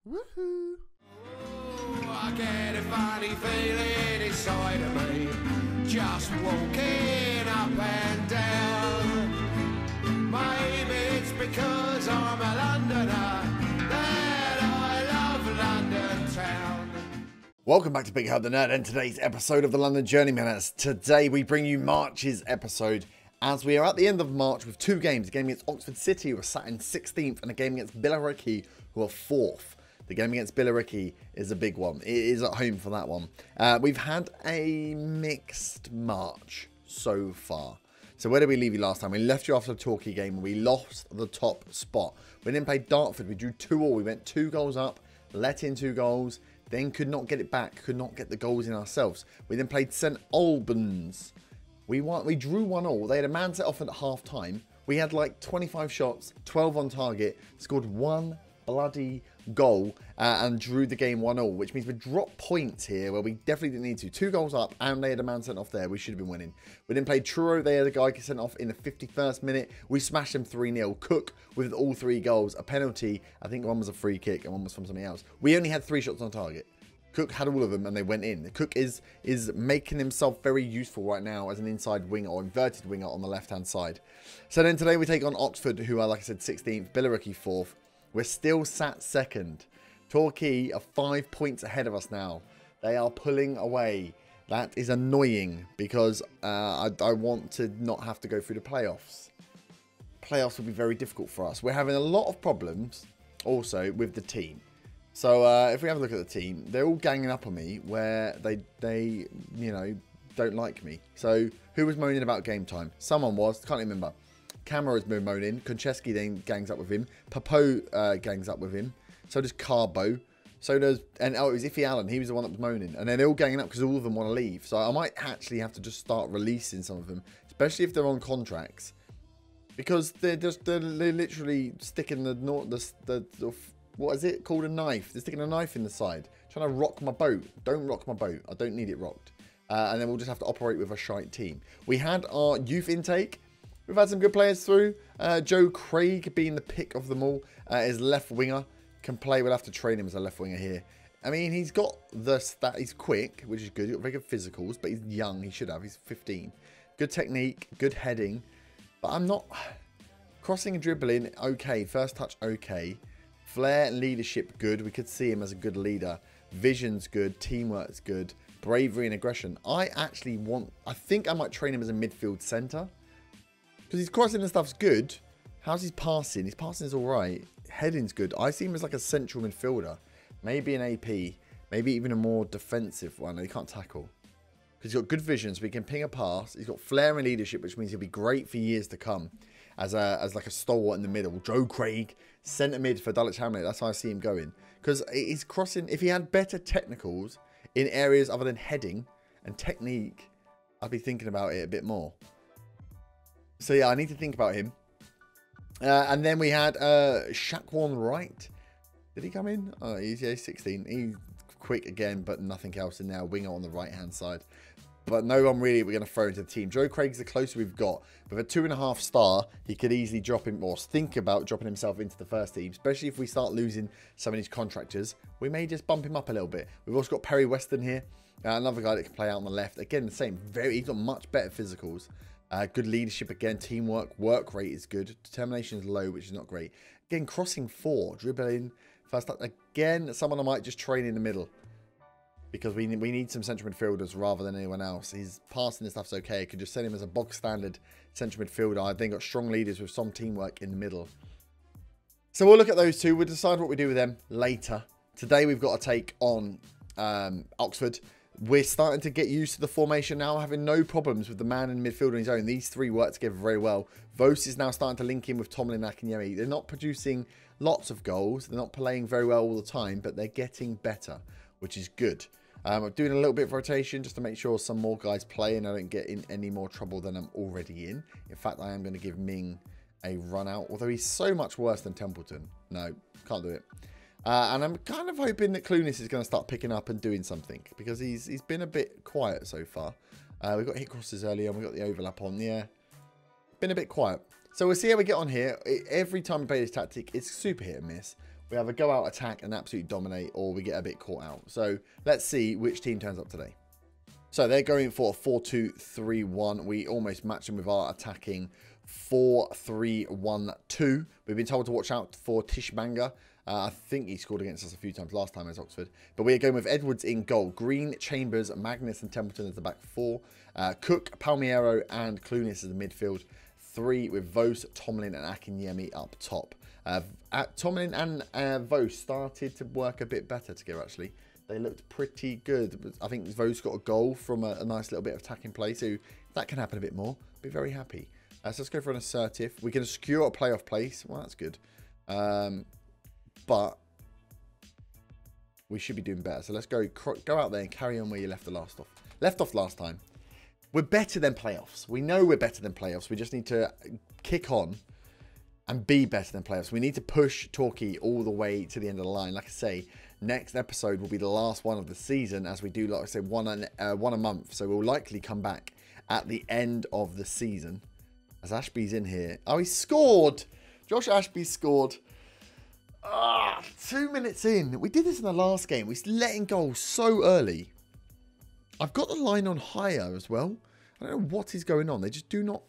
Woohoo! Oh, I get a funny feeling inside of me, just walking up and down. Maybe it's because I'm a Londoner that I love London town. Welcome back to Big Hub the Nerd and today's episode of the London Journeyman. As today we bring you March's episode, as we are at the end of March with two games. A game against Oxford City, who are sat in 16th, and a game against Billericay, who are 4th. The game against Billericay is a big one. It is at home for that one. We've had a mixed March so far. So where did we leave you last time? We left you after the Torquay game and we lost the top spot. We then played Dartford. We drew 2-2. We went 2 goals up, let in 2 goals, then could not get it back, could not get the goals in ourselves. We then played St Albans. We drew 1-1. They had a man set off at half time. We had like 25 shots, 12 on target, scored 1 bloody goal and drew the game 1-1, which means we dropped points here where we definitely didn't need to. 2 goals up and they had a man sent off there. We should have been winning. We then played Truro. They had a guy sent off in the 51st minute. We smashed them 3-0. Cook with all 3 goals, a penalty. I think one was a free kick and one was from something else. We only had 3 shots on target. Cook had all of them and they went in. Cook is making himself very useful right now as an inside winger or inverted winger on the left-hand side. So then today we take on Oxford, who are, like I said, 16th, Billericay 4th. We're still sat 2nd. Torquay are 5 points ahead of us now. They are pulling away. That is annoying because I want to not have to go through the playoffs. Playoffs will be very difficult for us. We're having a lot of problems also with the team. So if we have a look at the team, they're all ganging up on me where they you know, don't like me. So who was moaning about game time? Someone was, can't remember. Camera's been moaning. Konchesky then gangs up with him. Papo gangs up with him. So does Carbo. So does, and oh, it was Iffy Allen. He was the one that was moaning. And then they're all ganging up because all of them want to leave. So I might actually have to just start releasing some of them, especially if they're on contracts, because they're literally sticking the what is it called, a knife? They're sticking a knife in the side, trying to rock my boat. Don't rock my boat. I don't need it rocked. And then we'll just have to operate with a shite team. We had our youth intake. We've had some good players through. Joe Craig being the pick of them all is left winger. Can play. We'll have to train him as a left winger here. I mean, he's got the stat. He's quick, which is good. He's got very good physicals, but he's young. He should have. He's 15. Good technique. Good heading. But I'm not... Crossing and dribbling, okay. First touch, okay. Flair and leadership, good. We could see him as a good leader. Vision's good. Teamwork's good. Bravery and aggression. I think I might train him as a midfield centre. Because his crossing and stuff's good. How's his passing? His passing is alright. Heading's good. I see him as like a central midfielder. Maybe an AP. Maybe even a more defensive one. He can't tackle. Because he's got good vision, so he can ping a pass. He's got flair and leadership, which means he'll be great for years to come. As like a stalwart in the middle. Joe Craig, centre mid for Dulwich Hamlet. That's how I see him going. Because he's crossing. If he had better technicals in areas other than heading and technique, I'd be thinking about it a bit more. So yeah, I need to think about him. And then we had Shaquan Wright. Did he come in? Oh, he's 16. He's quick again, but nothing else in there. Winger on the right-hand side. But no one really we're going to throw into the team. Joe Craig's the closest we've got. With a 2.5 star, he could easily drop him or think about dropping himself into the first team, especially if we start losing some of these contractors. We may just bump him up a little bit. We've also got Perry Weston here. Another guy that can play out on the left. Again, the same. He's got much better physicals. Good leadership again. Teamwork. Work rate is good. Determination is low, which is not great. Again, crossing 4. Dribbling. First up. Again, someone I might just train in the middle. Because we need some central midfielders rather than anyone else. His passing and stuff's okay. I could just send him as a bog standard central midfielder. I've then got strong leaders with some teamwork in the middle. So we'll look at those two. We'll decide what we do with them later. Today we've got to take on Oxford. We're starting to get used to the formation now, having no problems with the man in midfield on his own. These three work together very well. Vos is now starting to link in with Tomlin and Akinyemi. They're not producing lots of goals. They're not playing very well all the time, but they're getting better, which is good. I'm doing a little bit of rotation just to make sure some more guys play and I don't get in any more trouble than I'm already in. In fact, I am going to give Ming a run out, although he's so much worse than Templeton. No, can't do it. And I'm kind of hoping that Clunis is going to start picking up and doing something because he's been a bit quiet so far. We've got hit crosses earlier and we've got the overlap on. Yeah, been a bit quiet. So we'll see how we get on here. Every time we play this tactic, it's super hit and miss. We have a go out attack and absolutely dominate, or we get a bit caught out. So let's see which team turns up today. So they're going for a 4-2-3-1. We almost match them with our attacking 4-3-1-2. We've been told to watch out for Tishmanga. I think he scored against us a few times last time as Oxford. But we're going with Edwards in goal. Green, Chambers, Magnus and Templeton as the back four. Cook, Palmiero and Clunis as the midfield. 3 with Vos, Tomlin and Akinyemi up top. Tomlin and Vos started to work a bit better together, actually. They looked pretty good. I think Vos got a goal from a nice little bit of attacking play. So if that can happen a bit more, be very happy. So let's go for an assertive. We can secure a playoff place. Well, that's good. But we should be doing better. So let's go out there and carry on where you left off last time. We're better than playoffs. We know we're better than playoffs. We just need to kick on and be better than playoffs. We need to push Torquay all the way to the end of the line. Like I say, next episode will be the last one of the season, as we do, like I say, one a month. So we'll likely come back at the end of the season. As Ashby's in here. Oh, he scored! Josh Ashby scored. 2 minutes in. We did this in the last game. We're letting goals so early. I've got the line on higher as well. I don't know what is going on. They just do not...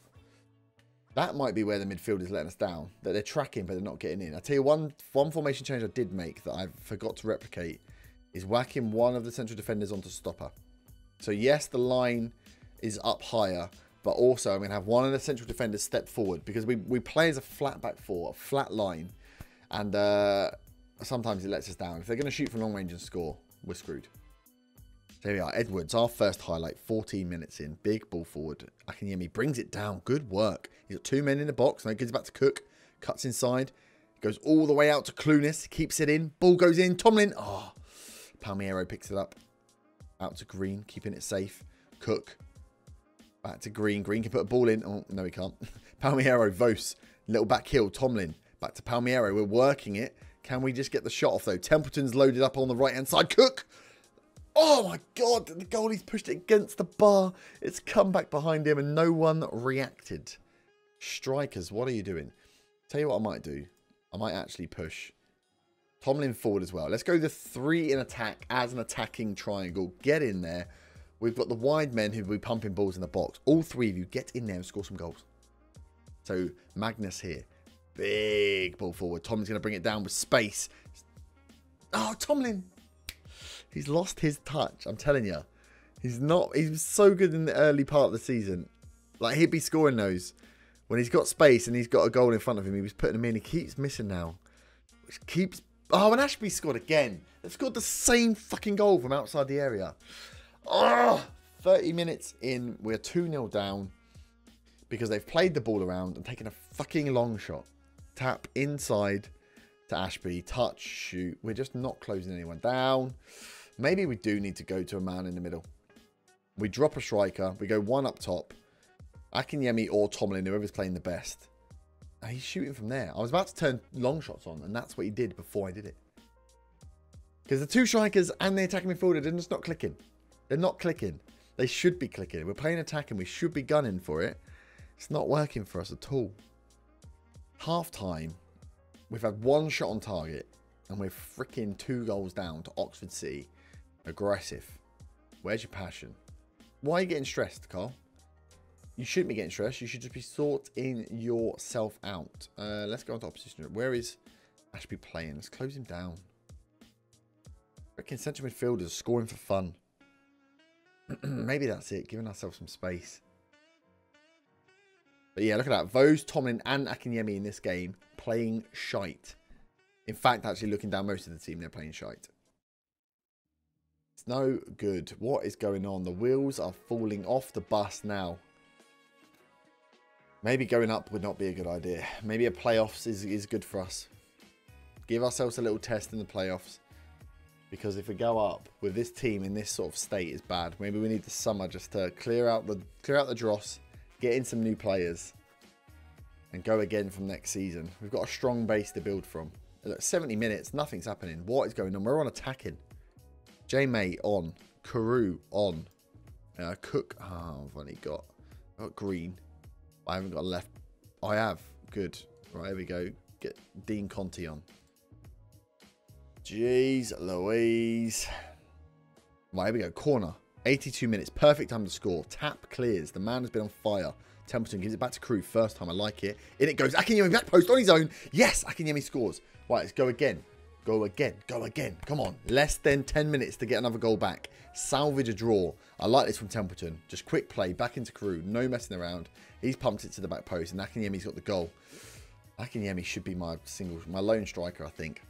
That might be where the midfield is letting us down. That they're tracking, but they're not getting in. I'll tell you one formation change I did make that I forgot to replicate is whacking one of the central defenders onto stopper. So yes, the line is up higher, but also I'm going to have one of the central defenders step forward because we play as a flat back four, a flat line. And sometimes it lets us down. If they're going to shoot from long range and score, we're screwed. There we are. Edwards, our first highlight, 14 minutes in. Big ball forward. Akinyemi brings it down. Good work. He's got 2 men in the box. Now he gives it back to Cook. Cuts inside. Goes all the way out to Clunis. Keeps it in. Ball goes in. Tomlin. Oh, Palmiero picks it up. Out to Green. Keeping it safe. Cook. Back to Green. Green can put a ball in. Oh, no he can't. Palmiero. Vos. Little back heel. Tomlin. Back to Palmiero. We're working it. Can we just get the shot off, though? Templeton's loaded up on the right-hand side. Cook! Oh, my God. The goalie's pushed it against the bar. It's come back behind him, and no one reacted. Strikers, what are you doing? Tell you what I might do. I might actually push Tomlin forward as well. Let's go the 3 in attack as an attacking triangle. Get in there. We've got the wide men who will be pumping balls in the box. All 3 of you, get in there and score some goals. So, Magnus here. Big ball forward. Tomlin's going to bring it down with space. Oh, Tomlin. He's lost his touch. I'm telling you. He was so good in the early part of the season. Like, he'd be scoring those. When he's got space and he's got a goal in front of him, he was putting them in. He keeps missing now. Which keeps... Oh, and Ashby scored again. They've scored the same fucking goal from outside the area. Oh, 30 minutes in. We're 2-0 down. Because they've played the ball around and taken a fucking long shot. Tap inside to Ashby. Touch, shoot. We're just not closing anyone down. Maybe we do need to go to a man in the middle. We drop a striker. We go one up top. Akinyemi or Tomlin, whoever's playing the best. And he's shooting from there. I was about to turn long shots on, and that's what he did before I did it. Because the 2 strikers and the attacking midfielder, they're just not clicking. They're not clicking. They should be clicking. We're playing attack and we should be gunning for it. It's not working for us at all. Half time, we've had 1 shot on target, and we're freaking 2 goals down to Oxford City. Aggressive. Where's your passion? Why are you getting stressed, Carl? You shouldn't be getting stressed. You should just be sorting yourself out. Let's go on to opposition. Where is Ashby playing? Let's close him down. Freaking central midfielders scoring for fun. Maybe that's it. Giving ourselves some space. But yeah, look at that. Vos, Tomlin and Akinyemi in this game playing shite. In fact, actually looking down most of the team, they're playing shite. It's no good. What is going on? The wheels are falling off the bus now. Maybe going up would not be a good idea. Maybe a playoffs is good for us. Give ourselves a little test in the playoffs. Because if we go up with this team in this sort of state is bad. Maybe we need the summer just to clear out the dross. Get in some new players and go again from next season. We've got a strong base to build from. Look, 70 minutes, nothing's happening. What is going on? We're on attacking. J-May on. Carew on. Cook. Oh, I've only got Green. I haven't got left. I have. Good. Right, here we go. Get Dean Conti on. Jeez Louise. Right, here we go. Corner. 82 minutes. Perfect time to score. Tap clears. The man has been on fire. Templeton gives it back to Crew. First time. I like it. In it goes. Akinyemi back post on his own. Yes, Akinyemi scores. Right, let's go again. Go again. Go again. Come on. Less than 10 minutes to get another goal back. Salvage a draw. I like this from Templeton. Just quick play. Back into Crew. No messing around. He's pumped it to the back post. And Akinyemi's got the goal. Akinyemi should be my lone striker, I think.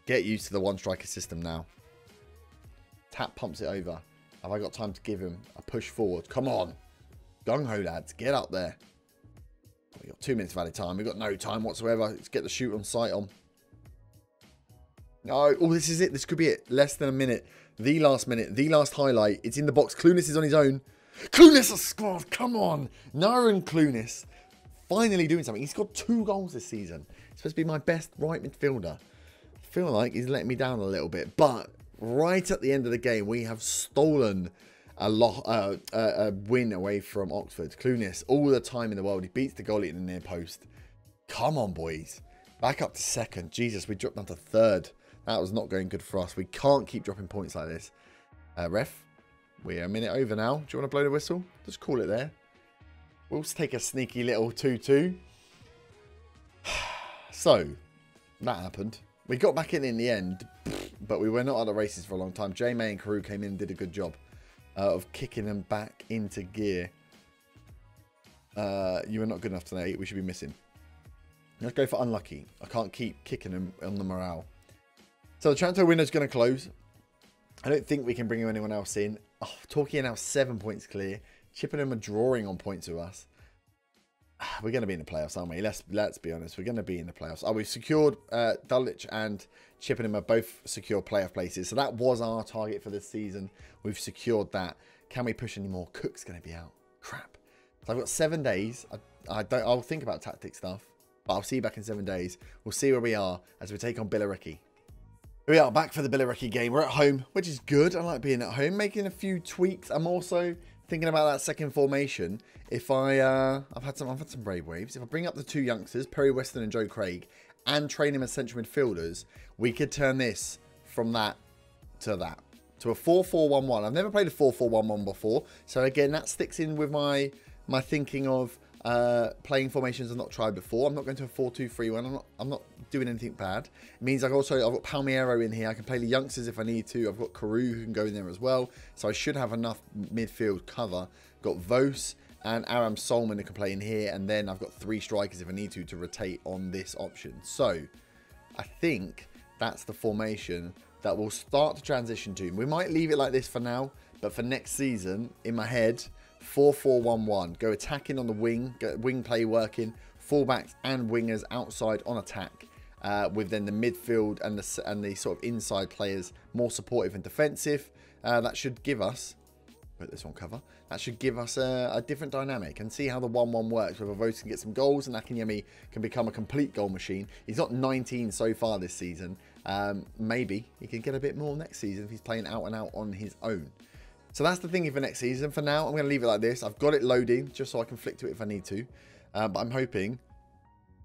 Get used to the one striker system now. Tap pumps it over. Have I got time to give him a push forward? Come on. Gung-ho, lads. Get up there. We've got 2 minutes of added time. We've got no time whatsoever. Let's get the shoot on sight on. No. Oh, this is it. This could be it. Less than a minute. The last minute. The last highlight. It's in the box. Clunas is on his own. Clunas has scored. Come on. Naren Clunas. Finally doing something. He's scored 2 goals this season. He's supposed to be my best right midfielder. I feel like he's letting me down a little bit. But right at the end of the game, we have stolen a win away from Oxford. Clunas, all the time in the world. He beats the goalie in the near post. Come on, boys. Back up to second. Jesus, we dropped down to third. That was not going good for us. We can't keep dropping points like this. Ref, we're a minute over now. Do you want to blow the whistle? Just call it there. We'll take a sneaky little 2-2. So, that happened. We got back in the end, but we were not at the races for a long time. J-May and Carew came in and did a good job of kicking them back into gear. You were not good enough today. We should be missing. Let's go for unlucky. I can't keep kicking them on the morale. So the transfer window is going to close. I don't think we can bring anyone else in. Oh, Torquay are now 7 points clear. Chippenham are drawing on points to us. We're going to be in the playoffs, aren't we? Let's be honest. We're going to be in the playoffs. Oh, we've secured Dulwich and Chippenham are both secure playoff places. So that was our target for this season. We've secured that. Can we push any more? Cook's going to be out. Crap. So I've got 7 days. I'll think about tactic stuff. But I'll see you back in 7 days. We'll see where we are as we take on Billericay. We are back for the Billericay game. We're at home, which is good. I like being at home, making a few tweaks. I'm also thinking about that second formation. If I've had some brave waves. If I bring up the 2 youngsters, Perry Weston and Joe Craig, and train them as central midfielders, we could turn this from that to that. To a 4-4-1-1. I've never played a 4-4-1-1 before. So again, that sticks in with my thinking of playing formations I've not tried before. I'm not going to a 4-2-3-1. I'm not doing anything bad. It means I've got Palmiero in here. I can play the youngsters if I need to. I've got Carew who can go in there as well. So I should have enough midfield cover. Got Vos and Aram Solman who can play in here. And then I've got 3 strikers if I need to rotate on this option. So I think that's the formation that we'll start to transition to. We might leave it like this for now. But for next season, in my head, 4-4-1-1. Go attacking on the wing. Get wing play working. Fullbacks and wingers outside on attack. With then the midfield and the sort of inside players more supportive and defensive. That should give us... Put this on cover. That should give us a different dynamic and see how the 1-1 works. Whether Vos can get some goals and Akinyemi can become a complete goal machine. He's got 19 so far this season. Maybe he can get a bit more next season if he's playing out and out on his own. So that's the thing for next season. For now, I'm going to leave it like this. I've got it loading just so I can flick to it if I need to. But I'm hoping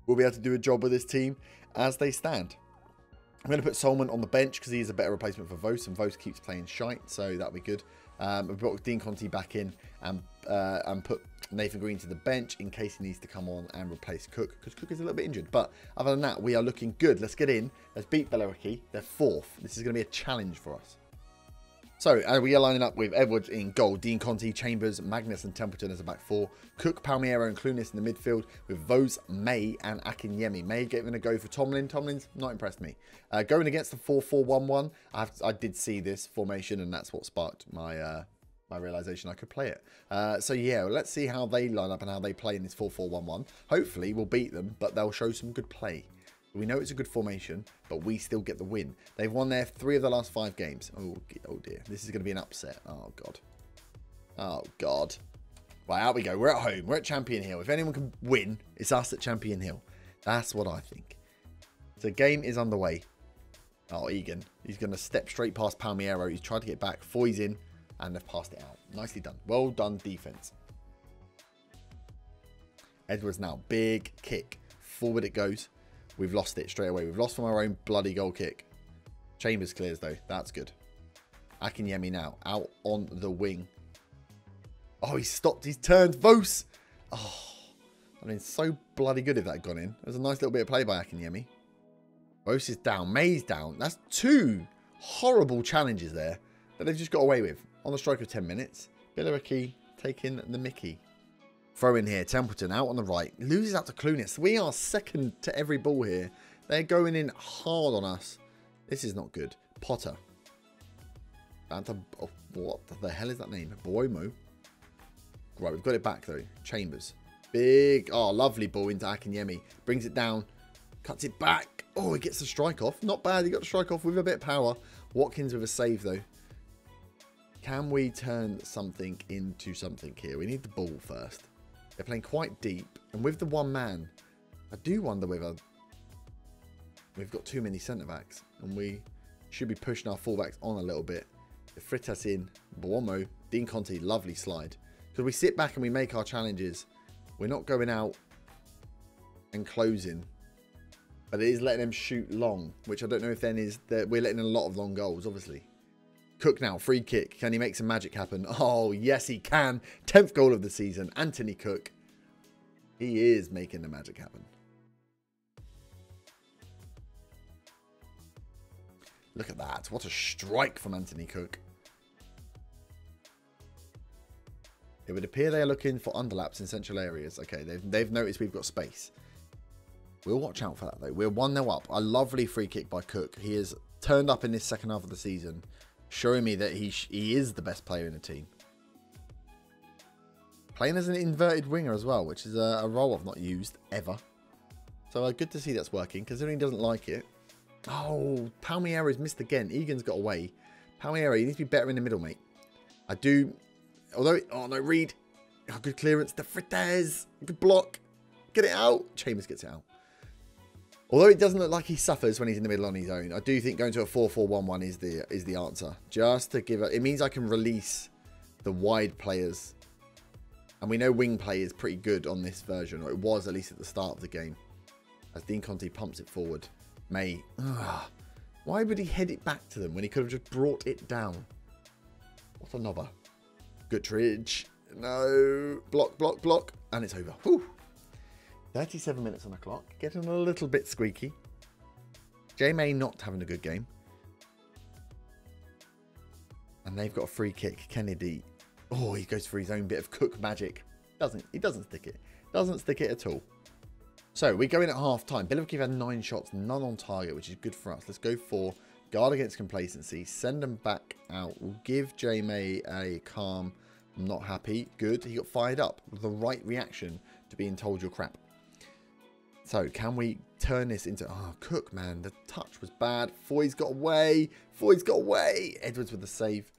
we'll be able to do a job with this team as they stand. I'm going to put Solman on the bench because he's a better replacement for Vos, and Vos keeps playing shite, so that'll be good. We've got Dean Conti back in and put Nathan Green to the bench in case he needs to come on and replace Cook, because Cook is a little bit injured. But other than that, we are looking good. Let's get in. Let's beat Billericay. They're 4th. This is going to be a challenge for us. So, we are lining up with Edwards in goal, Dean Conti, Chambers, Magnus and Templeton as a back 4, Cook, Palmiero and Clunas in the midfield with Vos, May and Akinyemi. May giving a go for Tomlin. Tomlin's not impressed me. Going against the 4-4-1-1, I did see this formation and that's what sparked my my realisation I could play it. So yeah, let's see how they line up and how they play in this 4-4-1-1. Hopefully we'll beat them, but they'll show some good play. We know it's a good formation, but we still get the win. They've won their 3 of the last 5 games. Oh dear. This is going to be an upset. Oh, God. Oh, God. Right, out we go. We're at home. We're at Champion Hill. If anyone can win, it's us at Champion Hill. That's what I think. The game is underway. Oh, Egan. He's going to step straight past Palmiero. He's tried to get back. Foy's in, and they've passed it out. Nicely done. Well done, defense. Edwards now. Big kick. Forward it goes. We've lost it straight away. We've lost from our own bloody goal kick. Chambers clears, though. That's good. Akinyemi now. Out on the wing. Oh, he stopped. He's turned. Vos. Oh, I mean, so bloody good if that had gone in. There's a nice little bit of play by Akinyemi. Vos is down. May's down. That's 2 horrible challenges there that they've just got away with. On the strike of 10 minutes. Billericay taking the mickey. Throw in here. Templeton out on the right. Loses out to Clunis. We are second to every ball here. They're going in hard on us. This is not good. Potter. Oh, what the hell is that name? Buomo. Right, we've got it back though. Chambers. Big. Oh, lovely ball into Akinyemi. Brings it down. Cuts it back. Oh, he gets the strike off. Not bad. He got the strike off with a bit of power. Watkins with a save though. Can we turn something into something here? We need the ball first. They're playing quite deep. And with the one man, I do wonder whether we've got too many centre-backs. And we should be pushing our full-backs on a little bit. The Fritas in. Buomo. Dean Conti. Lovely slide. Because we sit back and we make our challenges. We're not going out and closing. But it is letting them shoot long. Which I don't know if then is that we're letting a lot of long goals, obviously. Cook now, free kick. Can he make some magic happen? Oh, yes, he can. 10th goal of the season. Anthony Cook. He is making the magic happen. Look at that. What a strike from Anthony Cook. It would appear they are looking for underlaps in central areas. Okay, they've noticed we've got space. We'll watch out for that, though. We're 1-0 up. A lovely free kick by Cook. He has turned up in this second half of the season, showing me that he is the best player in the team. Playing as an inverted winger as well, which is a role I've not used ever. So good to see that's working, considering he doesn't like it. Oh, Palmieri's missed again. Egan's got away. Palmieri, you need to be better in the middle, mate. I do. Although, oh no, Reed. Oh, good clearance. The Frites. Good block. Get it out. Chambers gets it out. Although it doesn't look like he suffers when he's in the middle on his own, I do think going to a 4-4-1-1 is the answer. Just to give it means I can release the wide players. And we know wing play is pretty good on this version, or it was at least at the start of the game. As Dean Conti pumps it forward. May. Ugh. Why would he head it back to them when he could have just brought it down? What a knobber. Guttridge. No. Block, block, block. And it's over. Whew. 37 minutes on the clock. Getting a little bit squeaky. J May not having a good game. And they've got a free kick. Kennedy. Oh, he goes for his own bit of Cook magic. He doesn't stick it. Doesn't stick it at all. So we go in at half time. Billericay had 9 shots, none on target, which is good for us. Let's go for guard against complacency. Send them back out. We'll give J May a calm. I'm not happy. Good. He got fired up with the right reaction to being told you're crap. So can we turn this into... Oh, Cook, man. The touch was bad. Foy's got away. Foy's got away. Edwards with the save.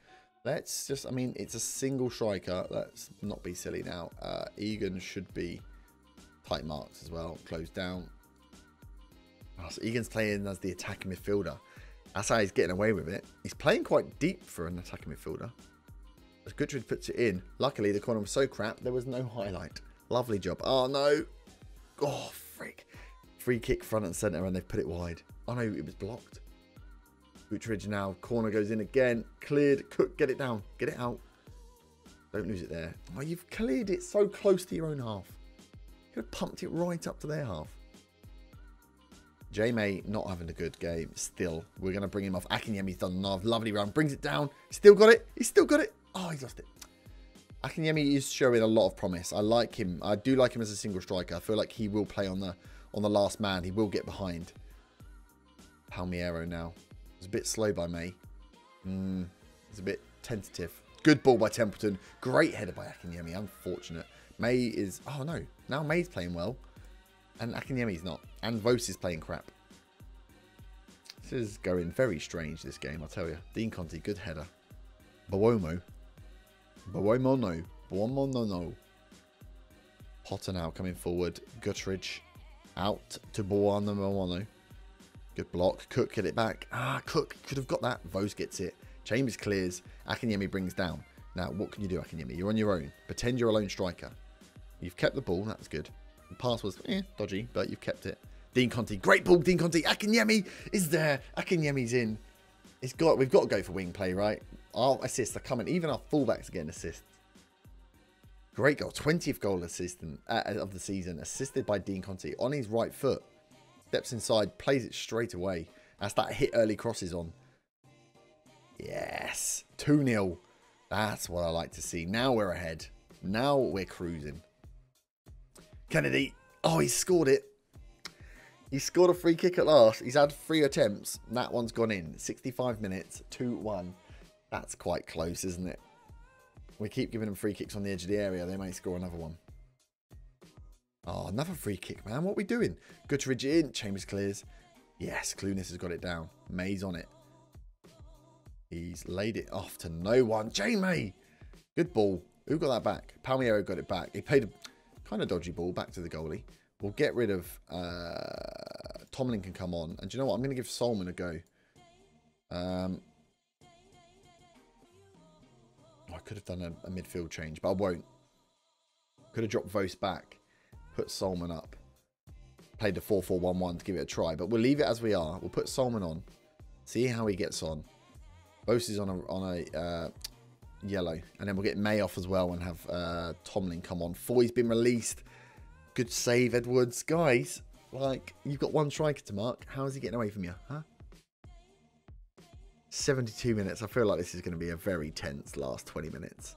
Let's just... I mean, it's a single striker. Let's not be silly now. Egan should be tight marks as well. Closed down. Oh, so Egan's playing as the attacking midfielder. That's how he's getting away with it. He's playing quite deep for an attacking midfielder. As Guttridge puts it in. Luckily, the corner was so crap, there was no highlight. Lovely job. Oh, no. Oh, frick. Free kick front and centre, and they've put it wide. Oh, no, it was blocked. Guttridge now. Corner goes in again. Cleared. Cook, get it down. Get it out. Don't lose it there. Oh, you've cleared it so close to your own half. You could have pumped it right up to their half. J May not having a good game. Still, we're going to bring him off. Akinyemi's done another lovely round. Brings it down. Still got it. He's still got it. Oh, he's lost it. Akinyemi is showing a lot of promise. I like him. I do like him as a single striker. I feel like he will play on the last man. He will get behind. Palmiero now. It's a bit slow by May. It's a bit tentative. Good ball by Templeton. Great header by Akinyemi. Unfortunate. May is... Oh, no. Now May's playing well. And Akinyemi's not. And Vos is playing crap. This is going very strange, this game, I'll tell you. Dean Conti, good header. Buomo. Buomo no. Buomo no. Potter now coming forward. Guttridge out to Buono. Good block. Cook get it back. Ah, Cook could have got that. Vos gets it. Chambers clears. Akinyemi brings down. Now, what can you do, Akinyemi? You're on your own. Pretend you're a lone striker. You've kept the ball. That's good. The pass was dodgy, but you've kept it. Dean Conti. Great ball, Dean Conti. Akinyemi is there. Akinyemi's in. We've got to go for wing play, right? Our assists are coming. Even our fullbacks are getting assists. Great goal. 20th goal assistant of the season. Assisted by Dean Conti on his right foot. Steps inside. Plays it straight away. That's that hit early crosses on. Yes. 2-0. That's what I like to see. Now we're ahead. Now we're cruising. Kennedy. Oh, he scored it. He scored a free kick at last. He's had 3 attempts. That one's gone in. 65 minutes. 2-1. That's quite close, isn't it? We keep giving them free kicks on the edge of the area. They may score another one. Oh, another free kick, man. What are we doing? Gutteridge in. Chambers clears. Yes, Clunas has got it down. May's on it. He's laid it off to no one. Jamie! Good ball. Who got that back? Palmiero got it back. He played a kind of dodgy ball back to the goalie. We'll get rid of... Tomlin can come on. And do you know what? I'm going to give Solomon a go. I could have done a midfield change, but I won't. Could have dropped Vos back. Put Solomon up. Played the 4-4-1-1 to give it a try. But we'll leave it as we are. We'll put Solomon on. See how he gets on. Vos is on a yellow. And then we'll get May off as well and have Tomlin come on. Foy's been released. Good save, Edwards. Guys, like, you've got one striker to mark. How is he getting away from you? Huh? 72 minutes. I feel like this is going to be a very tense last 20 minutes.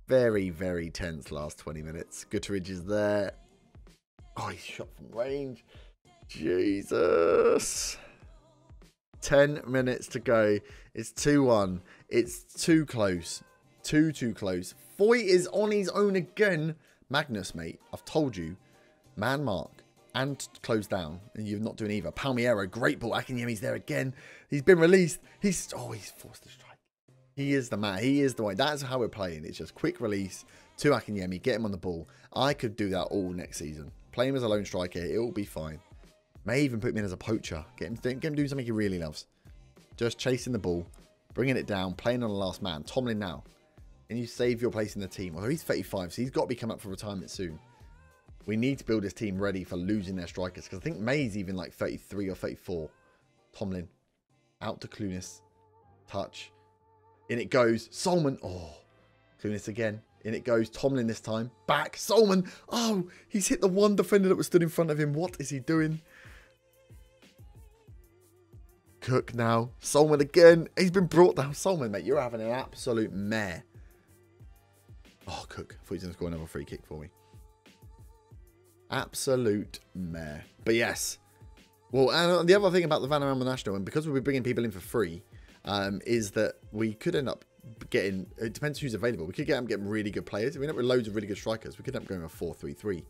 Very, very tense last 20 minutes. Gutteridge is there. Oh, he's shot from range. Jesus. 10 minutes to go. It's 2-1. It's too close. Too close. Foy is on his own again. Magnus, mate. I've told you. Man mark. And close down. And you're not doing either. Palmiero. Great ball. Akinyemi's there again. He's been released. He's forced to strike. He is the man. He is the way. That's how we're playing. It's just quick release to Akinyemi. Get him on the ball. I could do that all next season. Play him as a lone striker. It will be fine. May even put him in as a poacher. Get him doing something he really loves. Just chasing the ball. Bringing it down. Playing on the last man. Tomlin now. And you save your place in the team. Although he's 35, so he's got to be coming up for retirement soon. We need to build this team ready for losing their strikers. Because I think May's even like 33 or 34. Tomlin. Out to Clunas. Touch. In it goes. Solomon. Oh. Clunas again. In it goes. Tomlin this time. Back. Solomon. Oh. He's hit the one defender that was stood in front of him. What is he doing? Cook now. Solomon again. He's been brought down. Solomon, mate. You're having an absolute mare. Oh, Cook. I thought he was going to score another free kick for me. Absolute mare. But yes. Well, and the other thing about the Vanarama National, and because we'll be bringing people in for free, is that we could end up getting, it depends who's available. We could end up getting really good players. If we end up with loads of really good strikers, we could end up going a 4-3-3.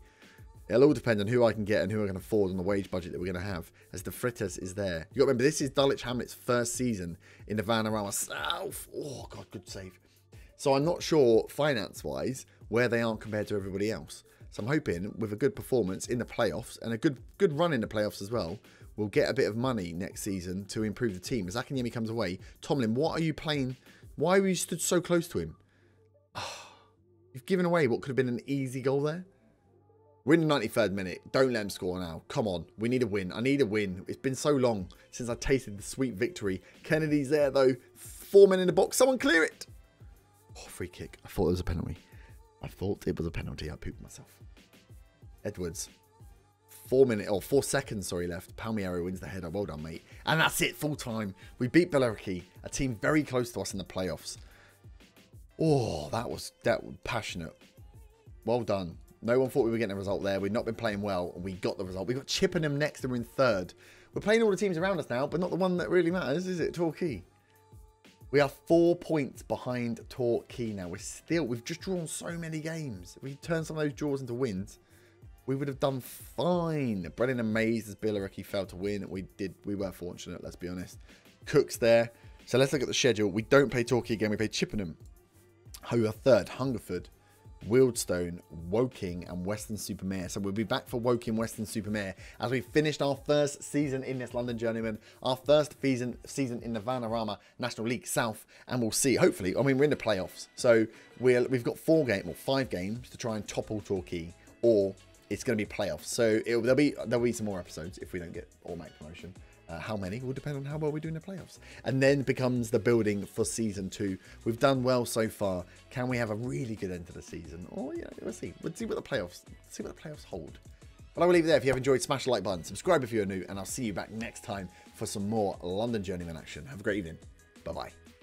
It'll all depend on who I can get and who I can afford on the wage budget that we're going to have, as the Fritters is there. You got to remember, this is Dulwich Hamlet's first season in the Vanarama South. Oh, God, good save. So I'm not sure, finance-wise, where they are compared to everybody else. So I'm hoping, with a good performance in the playoffs, and a good run in the playoffs as well, we'll get a bit of money next season to improve the team. As Akinyemi comes away, Tomlin, what are you playing? Why were you stood so close to him? Oh, you've given away what could have been an easy goal there. We're in the 93rd minute. Don't let him score now. Come on. We need a win. I need a win. It's been so long since I tasted the sweet victory. Kennedy's there, though. 4 men in the box. Someone clear it. Oh, free kick. I thought it was a penalty. I thought it was a penalty. I pooped myself. Edwards. 4 seconds, left. Palmiero wins the header. Well done, mate. And that's it. Full time. We beat Billericay, a team very close to us in the playoffs. Oh, that was passionate. Well done. No one thought we were getting a result there. We'd not been playing well, and we got the result. We got Chippenham next, and we're in 3rd. We're playing all the teams around us now, but not the one that really matters, is it? Torquay. We are 4 points behind Torquay now. We've just drawn so many games. If we turned some of those draws into wins, we would have done fine. Brennan amazed as Billericay failed to win. We were fortunate, let's be honest. Cook's there. So let's look at the schedule. We don't play Torquay again. We play Chippenham, who are 3rd. Hungerford, Wealdstone, Woking, and Weston-super-Mare. So we'll be back for Woking, Weston-super-Mare as we finished our first season in this London Journeyman, our first season in the Vanarama National League South, and we'll see. Hopefully, I mean, we're in the playoffs, so we've got 5 games to try and topple Torquay, or it's going to be playoffs. So there'll be some more episodes if we don't get automatic promotion. How many will depend on how well we do in the playoffs. And then becomes the building for season 2. We've done well so far. Can we have a really good end to the season? Or, yeah, we'll see. We'll see what the playoffs hold. But I will leave it there. If you have enjoyed, smash the like button, subscribe if you're new, and I'll see you back next time for some more London Journeyman action. Have a great evening. Bye-bye.